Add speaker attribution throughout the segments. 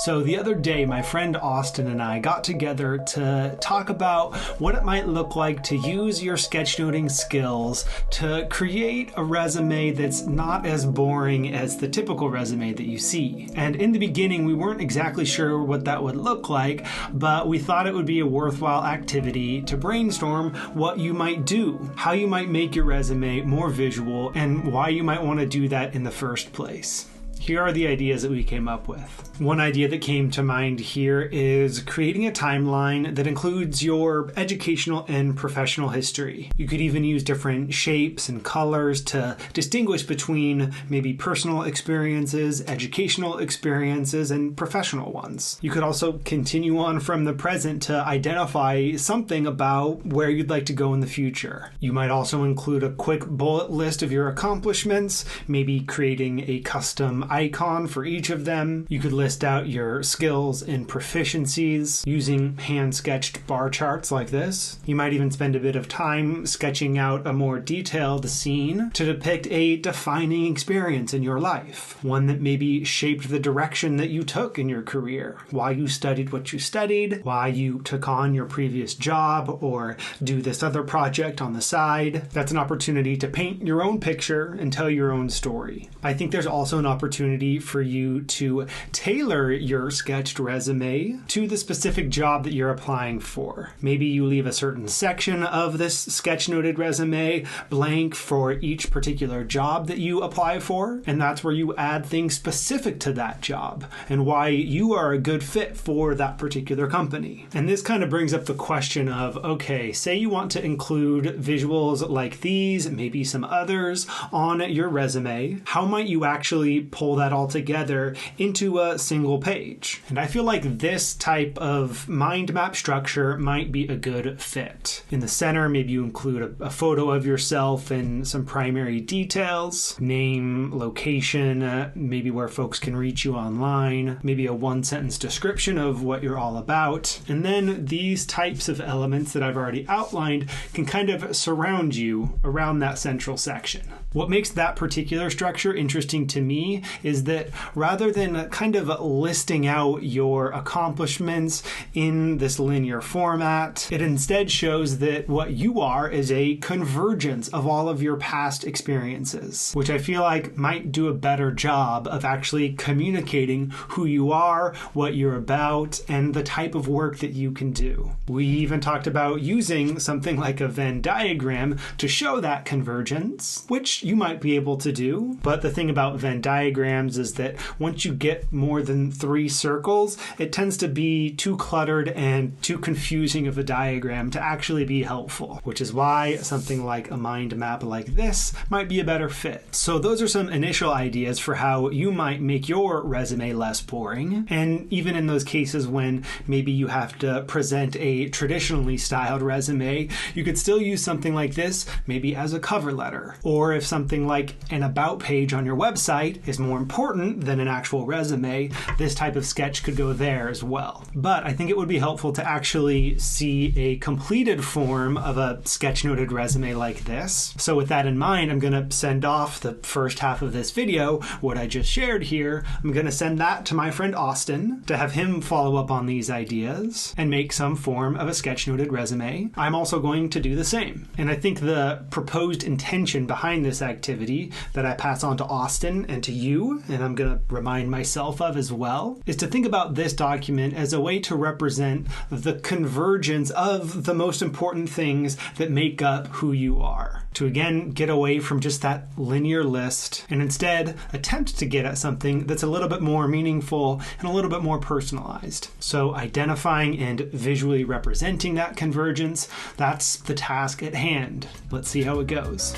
Speaker 1: So the other day, my friend Austin and I got together to talk about what it might look like to use your sketchnoting skills to create a resume that's not as boring as the typical resume that you see. And in the beginning, we weren't exactly sure what that would look like, but we thought it would be a worthwhile activity to brainstorm what you might do, how you might make your resume more visual, and why you might want to do that in the first place. Here are the ideas that we came up with. One idea that came to mind here is creating a timeline that includes your educational and professional history. You could even use different shapes and colors to distinguish between maybe personal experiences, educational experiences, and professional ones. You could also continue on from the present to identify something about where you'd like to go in the future. You might also include a quick bullet list of your accomplishments, maybe creating a custom icon for each of them. You could list out your skills and proficiencies using hand-sketched bar charts like this. You might even spend a bit of time sketching out a more detailed scene to depict a defining experience in your life, one that maybe shaped the direction that you took in your career, why you studied what you studied, why you took on your previous job or do this other project on the side. That's an opportunity to paint your own picture and tell your own story. I think there's also an opportunity for you to tailor your sketched resume to the specific job that you're applying for. Maybe you leave a certain section of this sketchnoted resume blank for each particular job that you apply for, and that's where you add things specific to that job and why you are a good fit for that particular company. And this kind of brings up the question of, okay, say you want to include visuals like these, maybe some others on your resume. How might you actually pull that all together into a single page? And I feel like this type of mind map structure might be a good fit. In the center, maybe you include a photo of yourself and some primary details, name, location, maybe where folks can reach you online, maybe a one-sentence description of what you're all about. And then these types of elements that I've already outlined can kind of surround you around that central section. What makes that particular structure interesting to me is that rather than kind of listing out your accomplishments in this linear format, it instead shows that what you are is a convergence of all of your past experiences, which I feel like might do a better job of actually communicating who you are, what you're about, and the type of work that you can do. We even talked about using something like a Venn diagram to show that convergence, which you might be able to do. But the thing about Venn diagrams is that once you get more than 3 circles, it tends to be too cluttered and too confusing of a diagram to actually be helpful, which is why something like a mind map like this might be a better fit. So those are some initial ideas for how you might make your resume less boring. And even in those cases when maybe you have to present a traditionally styled resume, you could still use something like this maybe as a cover letter. Or if something like an about page on your website is more important than an actual resume, this type of sketch could go there as well. But I think it would be helpful to actually see a completed form of a sketchnoted resume like this. So with that in mind, I'm going to send off the first half of this video, what I just shared here. I'm going to send that to my friend Austin to have him follow up on these ideas and make some form of a sketchnoted resume. I'm also going to do the same. And I think the proposed intention behind this activity that I pass on to Austin and to you, and I'm going to remind myself of as well, is to think about this document as a way to represent the convergence of the most important things that make up who you are. To again get away from just that linear list and instead attempt to get at something that's a little bit more meaningful and a little bit more personalized. So identifying and visually representing that convergence, that's the task at hand. Let's see how it goes.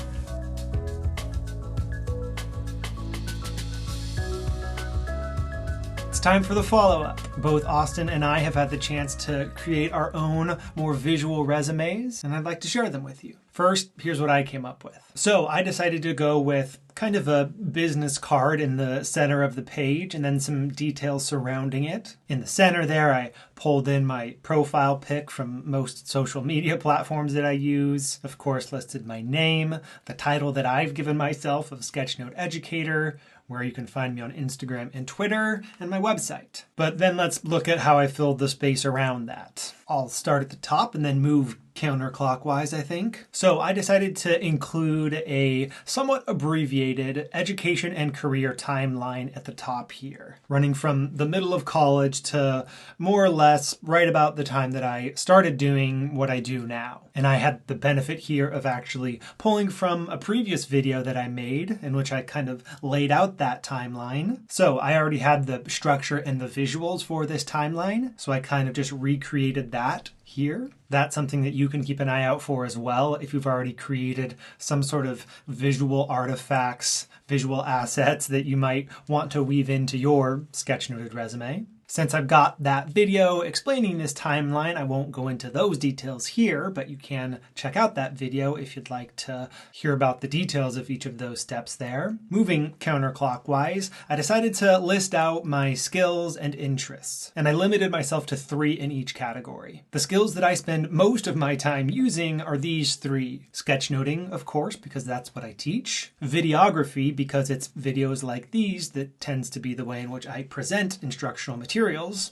Speaker 1: Time for the follow-up. Both Austin and I have had the chance to create our own more visual resumes, and I'd like to share them with you. First, here's what I came up with. So I decided to go with kind of a business card in the center of the page and then some details surrounding it. In the center there, I pulled in my profile pic from most social media platforms that I use. Of course, listed my name, the title that I've given myself of Sketchnote Educator, where you can find me on Instagram and Twitter, and my website. But then let's look at how I filled the space around that. I'll start at the top and then move counterclockwise, I think. So I decided to include a somewhat abbreviated education and career timeline at the top here, running from the middle of college to more or less right about the time that I started doing what I do now. And I had the benefit here of actually pulling from a previous video that I made in which I kind of laid out that timeline. So I already had the structure and the visuals for this timeline, so I kind of just recreated that here. That's something that you can keep an eye out for as well if you've already created some sort of visual artifacts, visual assets that you might want to weave into your sketchnoted resume. Since I've got that video explaining this timeline, I won't go into those details here, but you can check out that video if you'd like to hear about the details of each of those steps there. Moving counterclockwise, I decided to list out my skills and interests, and I limited myself to 3 in each category. The skills that I spend most of my time using are these 3. Sketchnoting, of course, because that's what I teach. Videography, because it's videos like these that tends to be the way in which I present instructional materials.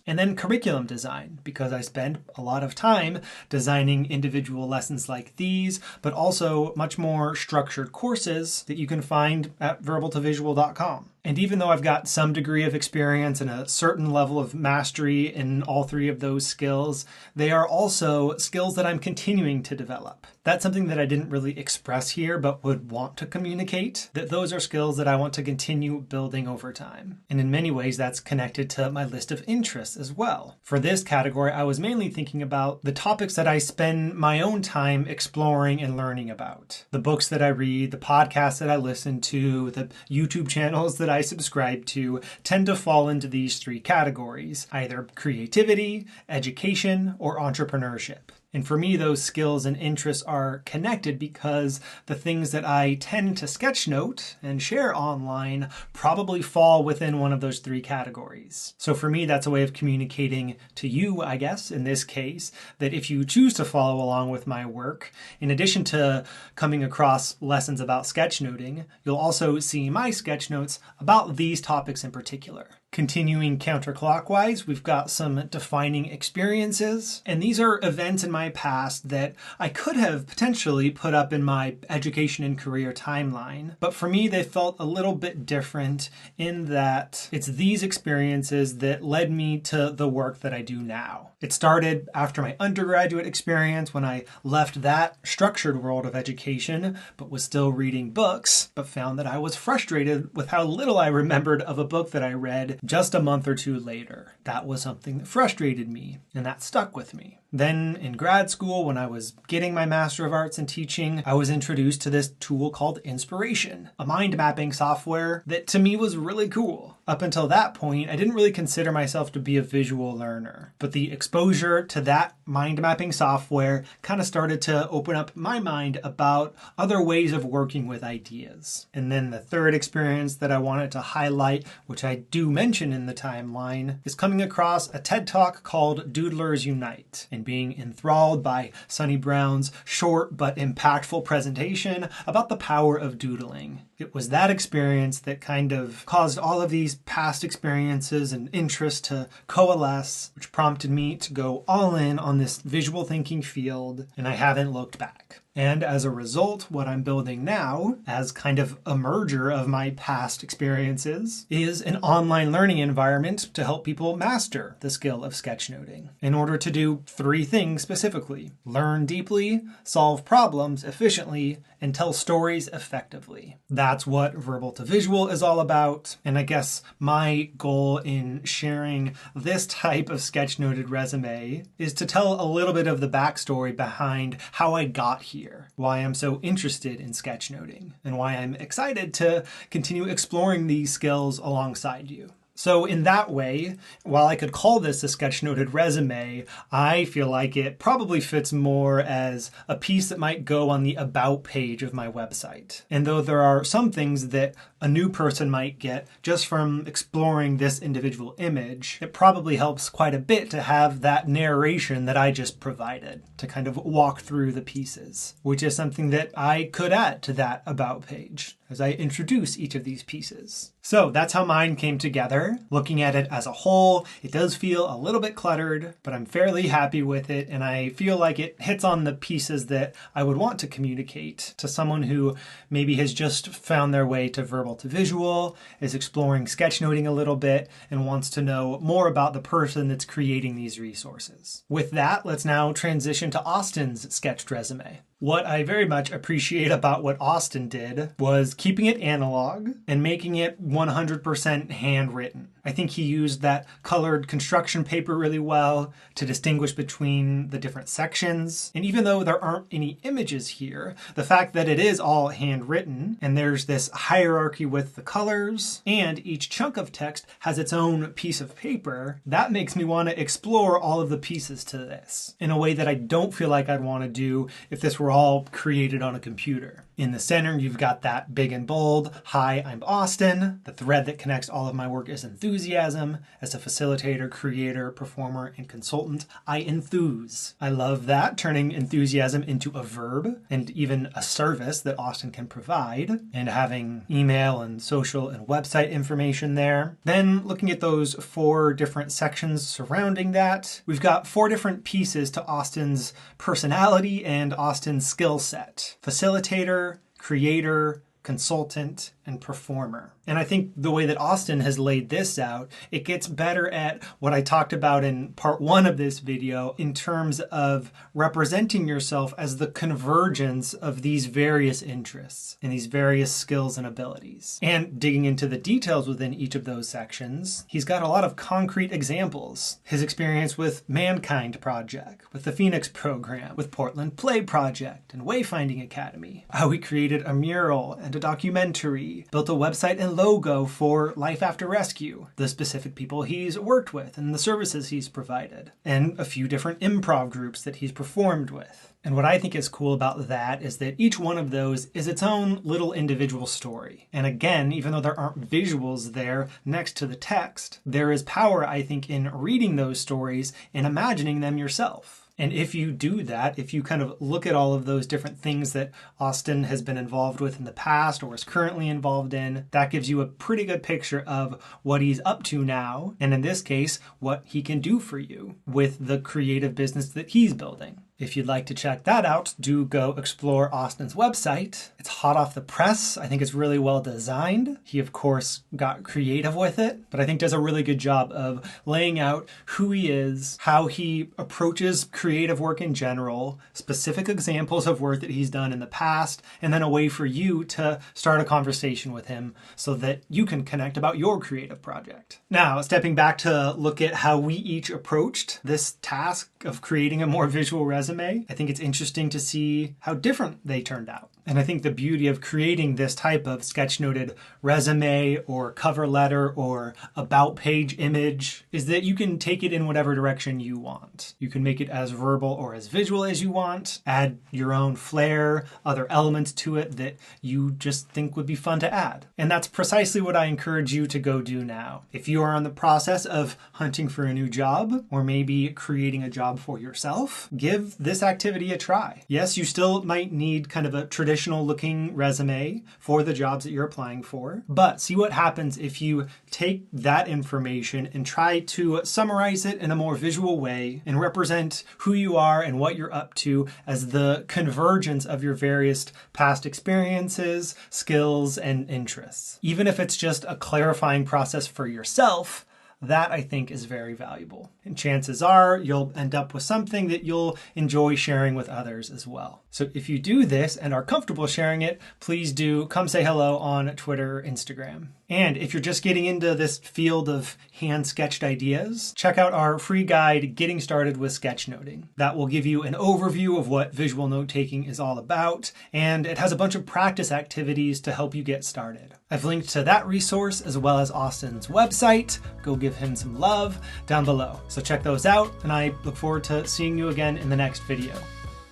Speaker 1: And then curriculum design, because I spend a lot of time designing individual lessons like these, but also much more structured courses that you can find at verbaltovisual.com. And even though I've got some degree of experience and a certain level of mastery in all 3 of those skills, they are also skills that I'm continuing to develop. That's something that I didn't really express here, but would want to communicate, that those are skills that I want to continue building over time. And in many ways, that's connected to my list of interests as well. For this category, I was mainly thinking about the topics that I spend my own time exploring and learning about. The books that I read, the podcasts that I listen to, the YouTube channels that I subscribe to tend to fall into these 3 categories, either creativity, education, or entrepreneurship. And for me, those skills and interests are connected because the things that I tend to sketchnote and share online probably fall within one of those 3 categories. So for me, that's a way of communicating to you, I guess, in this case, that if you choose to follow along with my work, in addition to coming across lessons about sketchnoting, you'll also see my sketchnotes about these topics in particular. Continuing counterclockwise, we've got some defining experiences, and these are events in my past that I could have potentially put up in my education and career timeline, but for me they felt a little bit different in that it's these experiences that led me to the work that I do now. It started after my undergraduate experience when I left that structured world of education, but was still reading books, but found that I was frustrated with how little I remembered of a book that I read just a month or 2 later. That was something that frustrated me, and that stuck with me. Then in grad school, when I was getting my Master of Arts in Teaching, I was introduced to this tool called Inspiration, a mind mapping software that to me was really cool. Up until that point, I didn't really consider myself to be a visual learner, but the exposure to that mind mapping software kind of started to open up my mind about other ways of working with ideas. And then the third experience that I wanted to highlight, which I do mention in the timeline, is coming across a TED Talk called Doodlers Unite, and being enthralled by Sunny Brown's short but impactful presentation about the power of doodling. It was that experience that kind of caused all of these past experiences and interests to coalesce, which prompted me to go all in on this visual thinking field, and I haven't looked back. And as a result, what I'm building now, as kind of a merger of my past experiences, is an online learning environment to help people master the skill of sketchnoting in order to do 3 things specifically: learn deeply, solve problems efficiently, and tell stories effectively. That's what Verbal to Visual is all about. And I guess my goal in sharing this type of sketchnoted resume is to tell a little bit of the backstory behind how I got here, why I'm so interested in sketchnoting, and why I'm excited to continue exploring these skills alongside you. So in that way, while I could call this a sketchnoted resume, I feel like it probably fits more as a piece that might go on the About page of my website. And though there are some things that a new person might get just from exploring this individual image, it probably helps quite a bit to have that narration that I just provided to kind of walk through the pieces, which is something that I could add to that About page as I introduce each of these pieces. So that's how mine came together. Looking at it as a whole, it does feel a little bit cluttered, but I'm fairly happy with it, and I feel like it hits on the pieces that I would want to communicate to someone who maybe has just found their way to verbal to visual, is exploring sketchnoting a little bit, and wants to know more about the person that's creating these resources. With that, let's now transition to Austin's sketched resume. What I very much appreciate about what Austin did was keeping it analog and making it 100% handwritten. I think he used that colored construction paper really well to distinguish between the different sections. And even though there aren't any images here, the fact that it is all handwritten and there's this hierarchy with the colors and each chunk of text has its own piece of paper, that makes me want to explore all of the pieces to this in a way that I don't feel like I'd want to do if this were all created on a computer. In the center, you've got that big and bold, "Hi, I'm Austin." The thread that connects all of my work is enthusiasm. As a facilitator, creator, performer, and consultant, I enthuse. I love that, turning enthusiasm into a verb and even a service that Austin can provide, and having email and social and website information there. Then looking at those 4 different sections surrounding that, we've got 4 different pieces to Austin's personality and Austin's skill set. Facilitator, creator, consultant, and performer. And I think the way that Austin has laid this out, it gets better at what I talked about in part 1 of this video in terms of representing yourself as the convergence of these various interests and these various skills and abilities. And digging into the details within each of those sections, he's got a lot of concrete examples. His experience with Mankind Project, with the Phoenix Program, with Portland Play Project and Wayfinding Academy, how he created a mural and a documentary, built a website and logo for Life After Rescue, the specific people he's worked with and the services he's provided, and a few different improv groups that he's performed with. And what I think is cool about that is that each one of those is its own little individual story. And again, even though there aren't visuals there next to the text, there is power, I think, in reading those stories and imagining them yourself. And if you do that, if you kind of look at all of those different things that Austin has been involved with in the past or is currently involved in, that gives you a pretty good picture of what he's up to now, and in this case, what he can do for you with the creative business that he's building. If you'd like to check that out, do go explore Austin's website. It's hot off the press. I think it's really well designed. He, of course, got creative with it, but I think does a really good job of laying out who he is, how he approaches creative work in general, specific examples of work that he's done in the past, and then a way for you to start a conversation with him so that you can connect about your creative project. Now, stepping back to look at how we each approached this task of creating a more visual resume, I think it's interesting to see how different they turned out. And I think the beauty of creating this type of sketchnoted resume or cover letter or about page image is that you can take it in whatever direction you want. You can make it as verbal or as visual as you want, add your own flair, other elements to it that you just think would be fun to add. And that's precisely what I encourage you to go do now. If you are in the process of hunting for a new job or maybe creating a job for yourself, give this activity a try. Yes, you still might need kind of a traditional looking resume for the jobs that you're applying for, but see what happens if you take that information and try to summarize it in a more visual way and represent who you are and what you're up to as the convergence of your various past experiences, skills, and interests. Even if it's just a clarifying process for yourself, that I think is very valuable. And chances are you'll end up with something that you'll enjoy sharing with others as well. So if you do this and are comfortable sharing it, please do come say hello on Twitter or Instagram. And if you're just getting into this field of hand-sketched ideas, check out our free guide, Getting Started with Sketchnoting. That will give you an overview of what visual note-taking is all about, and it has a bunch of practice activities to help you get started. I've linked to that resource as well as Austin's website. Go give him some love down below. So check those out, and I look forward to seeing you again in the next video.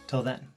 Speaker 1: Till then.